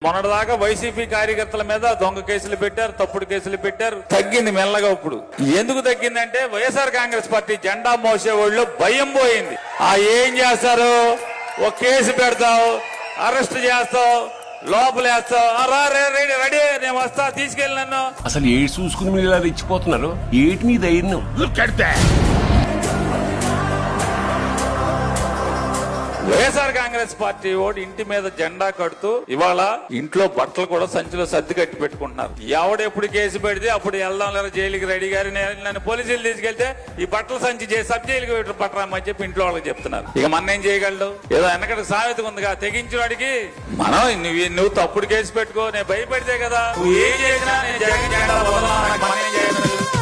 మొన్నటిదాకా వైసీపీ కార్యకర్తల మీద దొంగ కేసులు పెట్టారు, తప్పుడు కేసులు పెట్టారు. తగ్గింది మెల్లగా. ఇప్పుడు ఎందుకు తగ్గిందంటే వైఎస్ఆర్ కాంగ్రెస్ పార్టీ జెండా మోసేవాళ్ళు భయం పోయింది. ఏం చేస్తారు, ఒక కేసు పెడతావు, అరెస్ట్ చేస్తావు, లోపలేస్తావు, రెడీ నేను వస్తా, తీసుకెళ్ళి నన్ను. అసలు ఏడు చూసుకుని మీరు ఇలా రెచ్చిపోతున్నారు, ఏటి మీ ధైర్యం? వైఎస్ఆర్ కాంగ్రెస్ పార్టీ ఓడి ఇంటి మీద జెండా కడుతూ ఇవాళ ఇంట్లో బట్టలు కూడా సంచిలో సర్ది కట్టి పెట్టుకుంటున్నారు. ఎవడెప్పుడు కేసు పెడితే అప్పుడు వెళ్దాం లేదా జైలుకి రెడీ గారి నన్ను పోలీసులు తీసుకెళ్తే ఈ బట్టల సంచి సబ్ జైలుకి పట్టరామని చెప్పి ఇంట్లో వాళ్ళకి చెప్తున్నారు. ఇక మన ఏం చేయగలడు? ఏదో వెనకటి సామెత ఉందిగా, తెగించిన వాడికి మనం నువ్వు తప్పుడు కేసు పెట్టుకో, నేను భయపెడితే కదా నువ్వు ఏం చేసినా నేను జగన్ జెండా వదలను, మనం ఏం చేయగలరు?